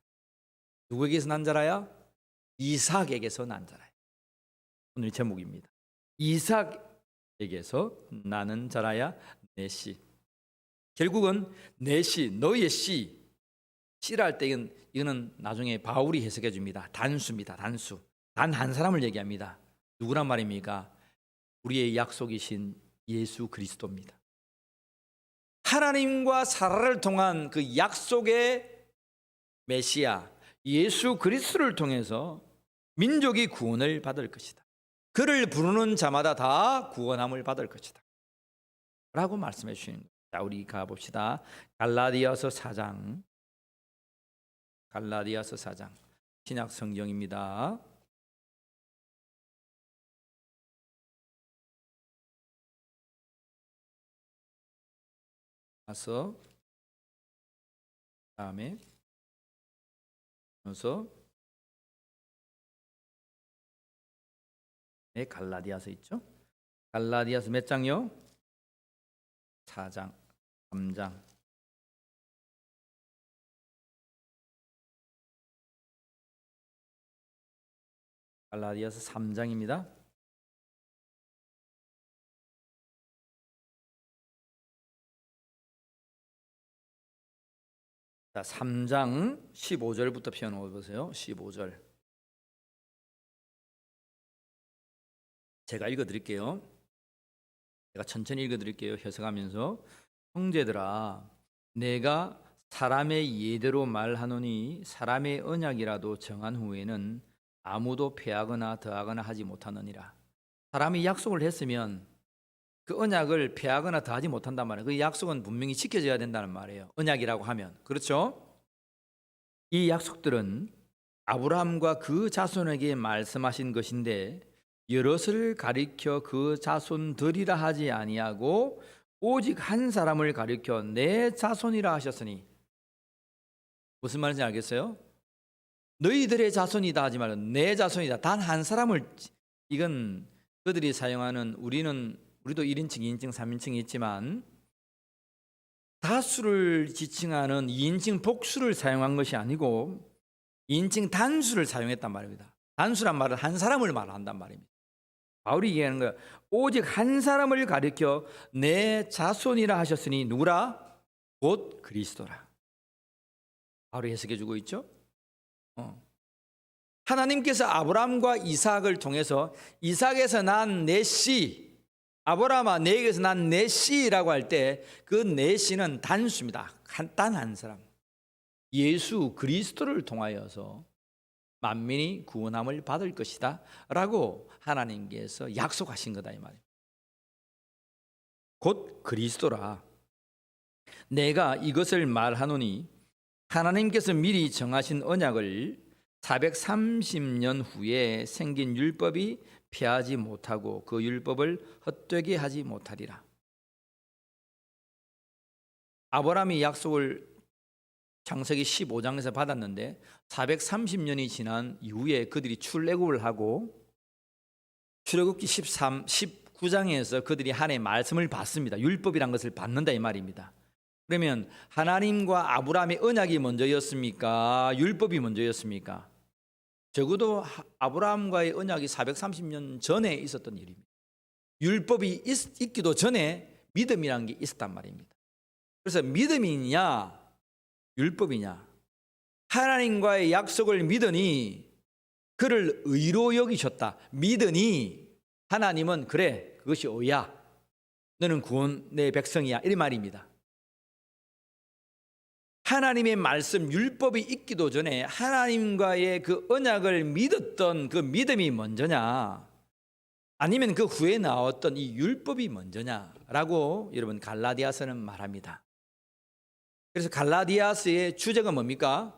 누구에게서 난 자라야? 이삭에게서 난 자라야. 오늘 제목입니다. 이삭에게서 나는 자라야 내 씨. 결국은 내 씨, 너의 씨. 씨라 할 때 이거는 나중에 바울이 해석해 줍니다. 단수입니다. 단수. 단 한 사람을 얘기합니다. 누구란 말입니까? 우리의 약속이신 예수 그리스도입니다. 하나님과 사라를 통한 그 약속의 메시아 예수 그리스도를 통해서 민족이 구원을 받을 것이다. 그를 부르는 자마다 다 구원함을 받을 것이다. 라고 말씀해 주시는 거예요. 자, 우리 가봅시다. 갈라디아서 4장. 갈라디아서 4장. 신약 성경입니다. 가서 다음에 갈라디아서 있죠? 갈라디아서 몇 장요? 4장, 3장. 갈라디아서 3장입니다. 자, 3장 15절부터 펴놓아 보세요. 15절. 제가 읽어드릴게요. 제가 천천히 읽어드릴게요. 해석하면서. 형제들아, 내가 사람의 예대로 말하노니 사람의 언약이라도 정한 후에는 아무도 폐하거나 더하거나 하지 못하느니라. 사람이 약속을 했으면 그 언약을 폐하거나 더하지 못한단 말이에요. 그 약속은 분명히 지켜져야 된다는 말이에요. 언약이라고 하면. 그렇죠? 이 약속들은 아브라함과 그 자손에게 말씀하신 것인데 여럿을 가리켜 그 자손들이라 하지 아니하고 오직 한 사람을 가리켜 내 자손이라 하셨으니. 무슨 말인지 알겠어요? 너희들의 자손이다 하지 말고 내 자손이다. 단 한 사람을. 이건 그들이 사용하는 우리도 1인칭, 2인칭, 3인칭이 있지만 다수를 지칭하는 2인칭 복수를 사용한 것이 아니고 2인칭 단수를 사용했단 말입니다. 단수란 말은 한 사람을 말한단 말입니다. 바울이 얘기하는 거예요. 오직 한 사람을 가리켜 내 자손이라 하셨으니 누구라? 곧 그리스도라. 바울이 해석해 주고 있죠. 하나님께서 아브라함과 이삭을 통해서 이삭에서 난 내 씨, 아브라함아 내게서 난 내 씨라고 할 때 그 내 씨는 단수입니다. 단 한 사람. 예수 그리스도를 통하여서 만민이 구원함을 받을 것이다 라고 하나님께서 약속하신 거다 이 말이에요. 곧 그리스도라. 내가 이것을 말하노니 하나님께서 미리 정하신 언약을 430년 후에 생긴 율법이 폐하지 못하고 그 율법을 헛되게 하지 못하리라. 아브라함이 약속을 창세기 15장에서 받았는데 430년이 지난 이후에 그들이 출애굽을 하고 출애굽기 19장에서 그들이 하나님의 말씀을 받습니다. 율법이란 것을 받는다 이 말입니다. 그러면 하나님과 아브라함의 언약이 먼저였습니까? 율법이 먼저였습니까? 적어도 아브라함과의 언약이 430년 전에 있었던 일입니다. 율법이 있기도 전에 믿음이라는 게 있었단 말입니다. 그래서 믿음이냐 율법이냐, 하나님과의 약속을 믿으니 그를 의로 여기셨다. 믿으니 하나님은 그래 그것이 의야, 너는 구원의 백성이야, 이 말입니다. 하나님의 말씀 율법이 있기도 전에 하나님과의 그 언약을 믿었던 그 믿음이 먼저냐, 아니면 그 후에 나왔던 이 율법이 먼저냐라고 여러분 갈라디아서는 말합니다. 그래서 갈라디아서의 주제가 뭡니까?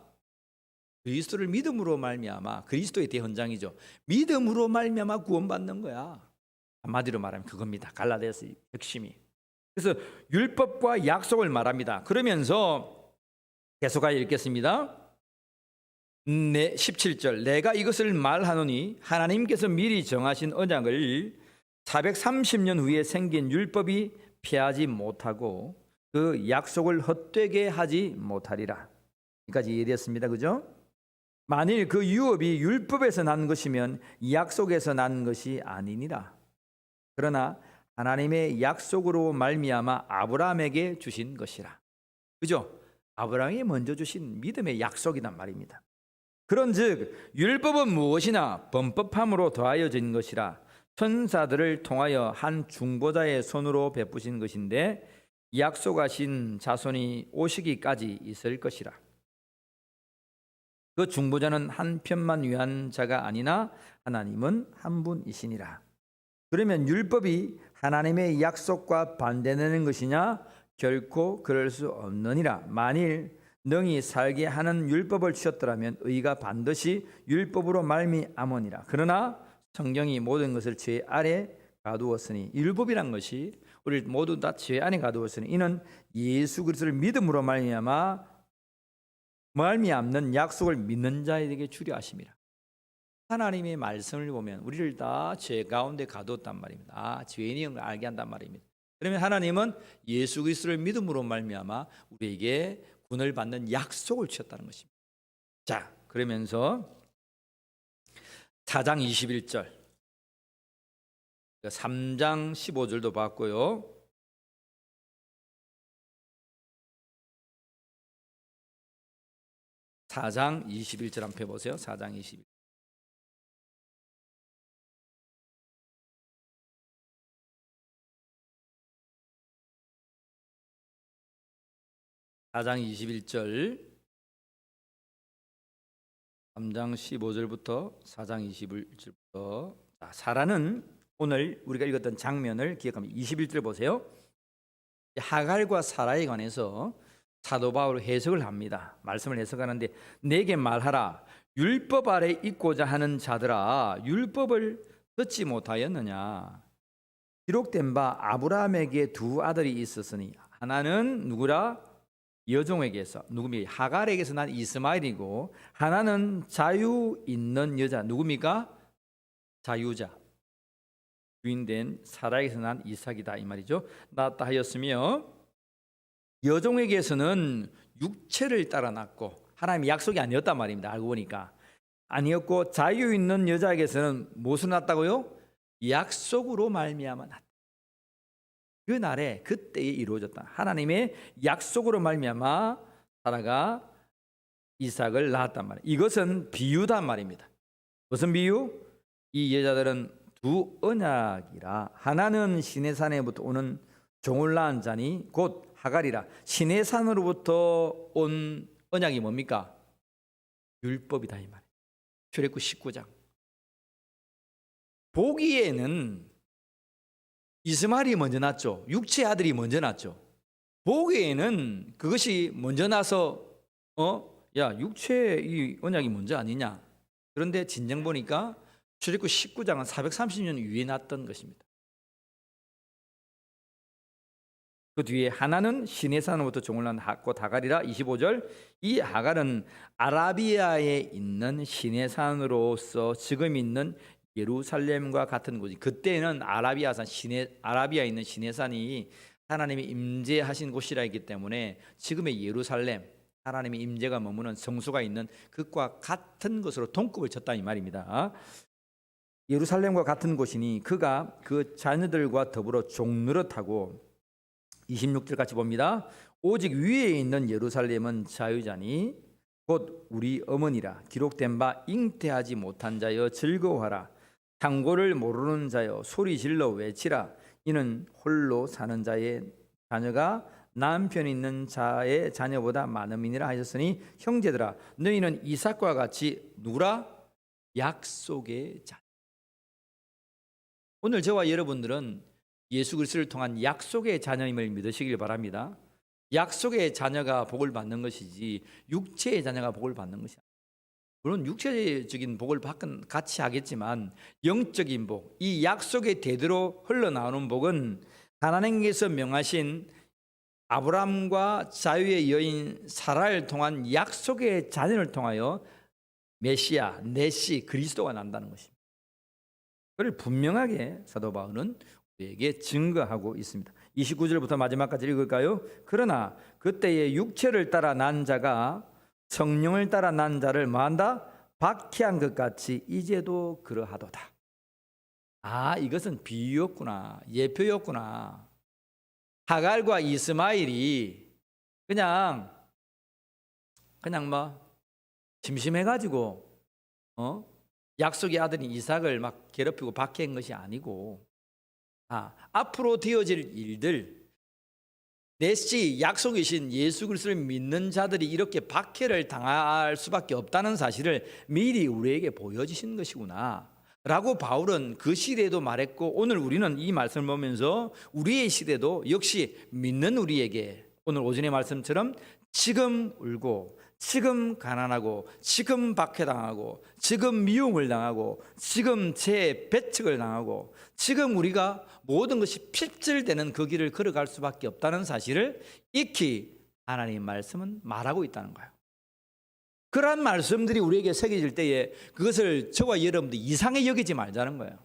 그리스도를 믿음으로 말미암아, 그리스도의 대헌장이죠. 믿음으로 말미암아 구원받는 거야. 한마디로 말하면 그겁니다. 갈라디아서의 핵심이. 그래서 율법과 약속을 말합니다. 그러면서 계속하여 읽겠습니다. 17절 내가 이것을 말하노니 하나님께서 미리 정하신 언약을 430년 후에 생긴 율법이 피하지 못하고 그 약속을 헛되게 하지 못하리라. 여기까지 이해됐습니다. 그죠? 만일 그 유업이 율법에서 난 것이면 약속에서 난 것이 아니니라. 그러나 하나님의 약속으로 말미암아 아브라함에게 주신 것이라. 그죠? 아브라함이 먼저 주신 믿음의 약속이란 말입니다. 그런즉 율법은 무엇이나 범법함으로 더하여진 것이라 천사들을 통하여 한 중보자의 손으로 베푸신 것인데 약속하신 자손이 오시기까지 있을 것이라. 그 중보자는 한 편만 위한 자가 아니나 하나님은 한 분이시니라. 그러면 율법이 하나님의 약속과 반대되는 것이냐? 결코 그럴 수 없느니라. 만일 능히 살게 하는 율법을 주셨더라면 의가 반드시 율법으로 말미암으니라. 그러나 성경이 모든 것을 죄 아래 가두었으니, 율법이란 것이 우리 모두 다 죄 안에 가두었으니 이는 예수 그리스도를 믿음으로 말미암는 약속을 믿는 자에게 주려 하심이라. 하나님의 말씀을 보면 우리를 다 죄 가운데 가두었단 말입니다. 죄인인 걸 알게 한단 말입니다. 그러면 하나님은 예수 그리스도를 믿음으로 말미암아 우리에게 구원을 받는 약속을 주셨다는 것입니다. 자, 그러면서 4장 21절 3장 15절도 봤고요. 4장 21절 한번 펴보세요. 4장 21절. 4장 21절 3장 15절부터 4장 21절부터 사라는 오늘 우리가 읽었던 장면을 기억하면 21절 보세요. 하갈과 사라에 관해서 사도 바울이 해석을 합니다. 말씀을 해석하는데 내게 말하라. 율법 아래 있고자 하는 자들아, 율법을 듣지 못하였느냐? 기록된 바 아브라함에게 두 아들이 있었으니 하나는 누구라? 여종에게서, 누굽니까? 하갈에게서 난 이스마엘이고, 하나는 자유 있는 여자, 누굽니까? 자유자, 주인된 사라에게서 난 이삭이다 이 말이죠. 낳았다 하였으며 여종에게서는 육체를 따라 낳고, 하나님의 약속이 아니었단 말입니다. 알고 보니까 아니었고, 자유 있는 여자에게서는 무엇을 낳았다고요? 약속으로 말미암아 낳았다. 그 날에 그때에 이루어졌다. 하나님의 약속으로 말미암아 사라가 이삭을 낳았단 말이에요. 이것은 비유단 말입니다. 무슨 비유? 이 여자들은 두 언약이라. 하나는 시내산에부터 오는 종을 낳은 자니 곧 하갈이라. 시내산으로부터 온 언약이 뭡니까? 율법이다 이 말이에요. 출애굽 19장. 보기에는 이스마엘이 먼저 낳았죠. 육체 아들이 먼저 낳았죠. 보기에는 그것이 먼저 나서 육체 이 언약이 먼저 아니냐. 그런데 진정 보니까 출애굽 19장은 430년 위에 났던 것입니다. 그 뒤에 하나는 시내산으로부터 종을 낳은 곧 하갈이라. 25절, 이 하갈은 아라비아에 있는 시내산으로서 지금 있는 예루살렘과 같은 곳이, 그때는 아라비아에 있는 시내산이 하나님이 임재하신 곳이라 했기 때문에 지금의 예루살렘, 하나님의 임재가 머무는 성소가 있는 그것과 같은 것으로 동급을 쳤다 이 말입니다. 예루살렘과 같은 곳이니 그가 그 자녀들과 더불어 종노릇하고. 26절 같이 봅니다. 오직 위에 있는 예루살렘은 자유자니 곧 우리 어머니라. 기록된 바 잉태하지 못한 자여 즐거워하라. 상고를 모르는 자여 소리 질러 외치라. 이는 홀로 사는 자의 자녀가 남편 있는 자의 자녀보다 많음이니라 하셨으니 형제들아, 너희는 이삭과 같이 누구라? 약속의 자녀. 오늘 저와 여러분들은 예수 그리스도를 통한 약속의 자녀임을 믿으시길 바랍니다. 약속의 자녀가 복을 받는 것이지 육체의 자녀가 복을 받는 것이 아닙니다. 물론 육체적인 복을 같이 하겠지만 영적인 복, 이 약속의 대대로 흘러나오는 복은 하나님께서 명하신 아브라함과 자유의 여인 사라를 통한 약속의 자녀를 통하여 메시아, 메시 그리스도가 난다는 것입니다. 그걸 분명하게 사도 바울은 우리에게 증거하고 있습니다. 29절부터 마지막까지 읽을까요? 그러나 그때의 육체를 따라 난 자가 성령을 따라 난 자를 뭐한다? 박해한 것 같이 이제도 그러하도다. 이것은 비유였구나, 예표였구나. 하갈과 이스마엘이 그냥 뭐 심심해가지고 약속의 아들인 이삭을 막 괴롭히고 박해한 것이 아니고, 앞으로 되어질 일들, 내시 약속이신 예수 그리스도를 믿는 자들이 이렇게 박해를 당할 수밖에 없다는 사실을 미리 우리에게 보여주신 것이구나 라고 바울은 그 시대에도 말했고, 오늘 우리는 이 말씀을 보면서 우리의 시대도 역시 믿는 우리에게 오늘 오전의 말씀처럼 지금 울고, 지금 가난하고, 지금 박해당하고, 지금 미움을 당하고, 지금 재배척을 당하고, 지금 우리가 모든 것이 핍절되는 그 길을 걸어갈 수밖에 없다는 사실을 익히 하나님의 말씀은 말하고 있다는 거예요. 그러한 말씀들이 우리에게 새겨질 때에 그것을 저와 여러분들 이상히 여기지 말자는 거예요.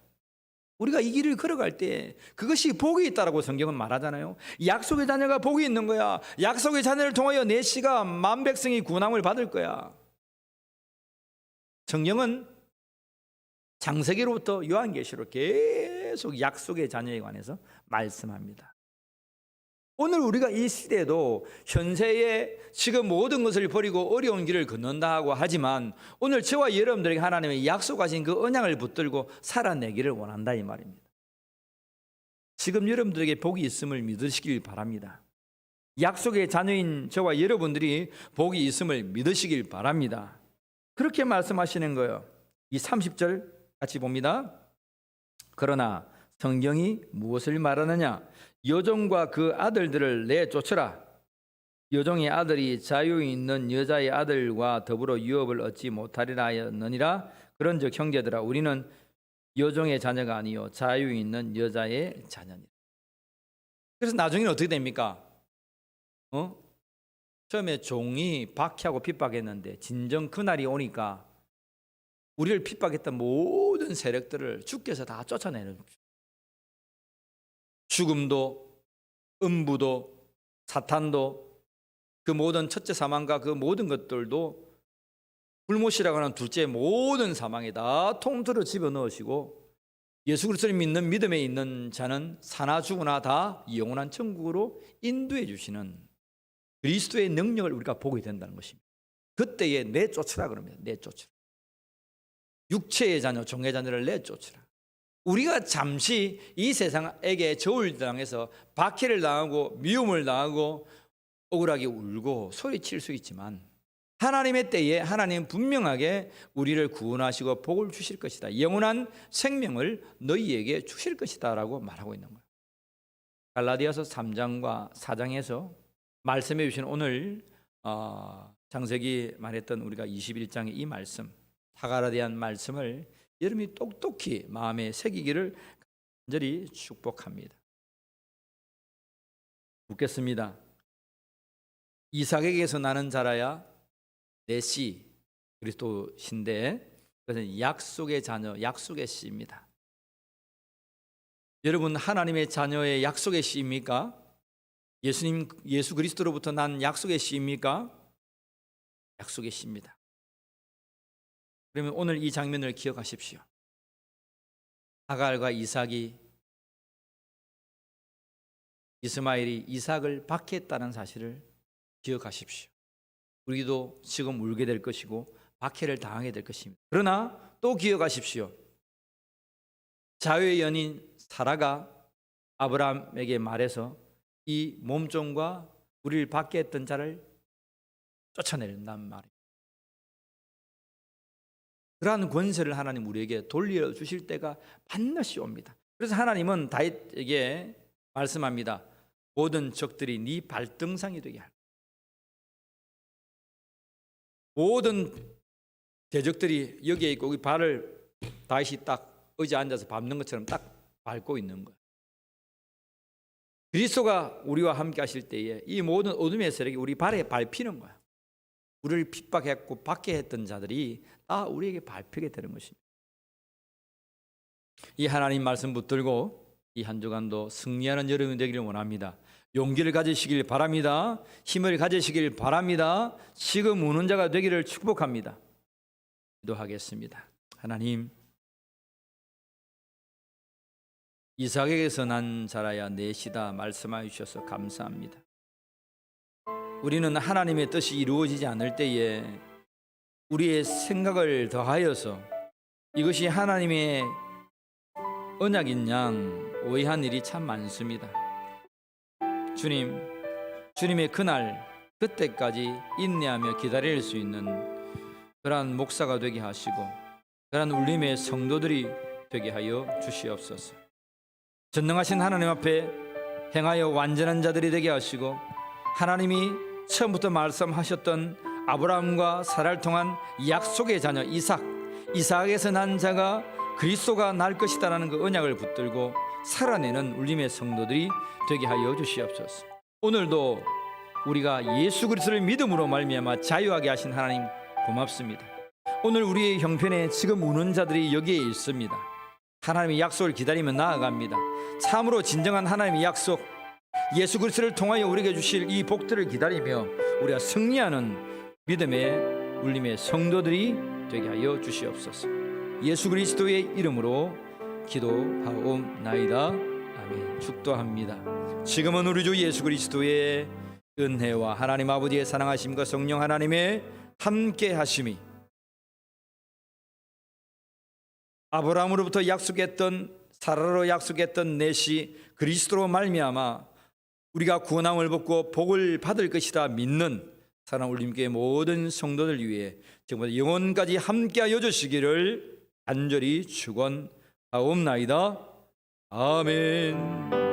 우리가 이 길을 걸어갈 때 그것이 복이 있다라고 성경은 말하잖아요. 약속의 자녀가 복이 있는 거야. 약속의 자녀를 통하여 내 씨가 만 백성이 구원함을 받을 거야. 성경은 창세기로부터 요한계시로 계속 약속의 자녀에 관해서 말씀합니다. 오늘 우리가 이 시대에도 현세에 지금 모든 것을 버리고 어려운 길을 걷는다고 하지만 오늘 저와 여러분들에게 하나님의 약속하신 그 언약을 붙들고 살아내기를 원한다 이 말입니다. 지금 여러분들에게 복이 있음을 믿으시길 바랍니다. 약속의 자녀인 저와 여러분들이 복이 있음을 믿으시길 바랍니다. 그렇게 말씀하시는 거예요. 이 30절 같이 봅니다. 그러나 성경이 무엇을 말하느냐? 여종과 그 아들들을 내쫓으라. 여종의 아들이 자유 있는 여자의 아들과 더불어 유업을 얻지 못하리라 하였느니라. 그런즉 형제들아, 우리는 여종의 자녀가 아니요 자유 있는 여자의 자녀니라. 그래서 나중에는 어떻게 됩니까? 처음에 종이 박해하고 핍박했는데 진정 그날이 오니까 우리를 핍박했던 모든 세력들을 주께서 다 쫓아내는 거죠. 죽음도, 음부도, 사탄도, 그 모든 첫째 사망과 그 모든 것들도 불못이라고 하는 둘째 모든 사망에 다 통틀어 집어넣으시고 예수 그리스도를 믿는 믿음에 있는 자는 사나 죽으나 다 영원한 천국으로 인도해 주시는 그리스도의 능력을 우리가 보게 된다는 것입니다. 그때에 내쫓으라 그럽니다. 내쫓으라. 육체의 자녀, 종의 자녀를 내쫓으라. 우리가 잠시 이 세상에게 저울 당해서 박해를 당하고 미움을 당하고 억울하게 울고 소리칠 수 있지만 하나님의 때에 하나님은 분명하게 우리를 구원하시고 복을 주실 것이다. 영원한 생명을 너희에게 주실 것이다 라고 말하고 있는 거예요. 갈라디아서 3장과 4장에서 말씀해 주신 오늘 창세기 말했던 우리가 21장의 이 말씀, 하갈에 대한 말씀을 여러분이 똑똑히 마음에 새기기를 간절히 축복합니다. 묻겠습니다. 이삭에게서 나는 자라야 내 씨, 그리스도신데 그것은 약속의 자녀, 약속의 씨입니다. 여러분, 하나님의 자녀의 약속의 씨입니까? 예수 그리스도로부터 난 약속의 씨입니까? 약속의 씨입니다. 그러면 오늘 이 장면을 기억하십시오. 하갈과 이삭이, 이스마엘이 이삭을 박해했다는 사실을 기억하십시오. 우리도 지금 울게 될 것이고 박해를 당하게 될 것입니다. 그러나 또 기억하십시오. 자유의 연인 사라가 아브라함에게 말해서 이 몸종과 우리를 박해했던 자를 쫓아내린다는 말이에요. 그러한 권세를 하나님 우리에게 돌려주실 때가 반드시 옵니다. 그래서 하나님은 다윗에게 말씀합니다. 모든 적들이 네 발등상이 되게 할. 모든 대적들이 여기에 있고 이 발을 다윗이 딱 의자에 앉아서 밟는 것처럼 딱 밟고 있는 거예요. 그리스도가 우리와 함께 하실 때에 이 모든 어둠의 세력이 우리 발에 밟히는 거야. 우리를 핍박했고 박해했던 자들이 다 우리에게 밟히게 되는 것입니다. 이 하나님 말씀 붙들고 이 한 주간도 승리하는 여러분이 되기를 원합니다. 용기를 가지시길 바랍니다. 힘을 가지시길 바랍니다. 지금 우는 자가 되기를 축복합니다. 기도하겠습니다. 하나님, 이삭에게서 난 자라야 넷이다 말씀하여 주셔서 감사합니다. 우리는 하나님의 뜻이 이루어지지 않을 때에 우리의 생각을 더하여서 이것이 하나님의 언약인 양 오해한 일이 참 많습니다. 주님, 주님의 그날 그때까지 인내하며 기다릴 수 있는 그러한 목사가 되게 하시고 그러한 울림의 성도들이 되게 하여 주시옵소서. 전능하신 하나님 앞에 행하여 완전한 자들이 되게 하시고 하나님이 처음부터 말씀하셨던 아브라함과 사라를 통한 약속의 자녀 이삭에서 난 자가 그리스도가 날 것이다라는 그 언약을 붙들고 살아내는 울림의 성도들이 되게 하여 주시옵소서. 오늘도 우리가 예수 그리스도를 믿음으로 말미암아 자유하게 하신 하나님 고맙습니다. 오늘 우리의 형편에 지금 우는 자들이 여기에 있습니다. 하나님의 약속을 기다리며 나아갑니다. 참으로 진정한 하나님의 약속, 예수 그리스도를 통하여 우리에게 주실 이 복들을 기다리며 우리가 승리하는 믿음의 울림의 성도들이 되게 하여 주시옵소서. 예수 그리스도의 이름으로 기도하옵나이다. 아멘. 축도합니다. 지금은 우리 주 예수 그리스도의 은혜와 하나님 아버지의 사랑하심과 성령 하나님의 함께 하심이 아브라함으로부터 약속했던 사라로 약속했던 넷이 그리스도로 말미암아 우리가 구원함을 받고 복을 받을 것이다 믿는 사랑 울림교회 모든 성도들 위해 정말 영원까지 함께하여 주시기를 간절히 축원하옵나이다. 아멘.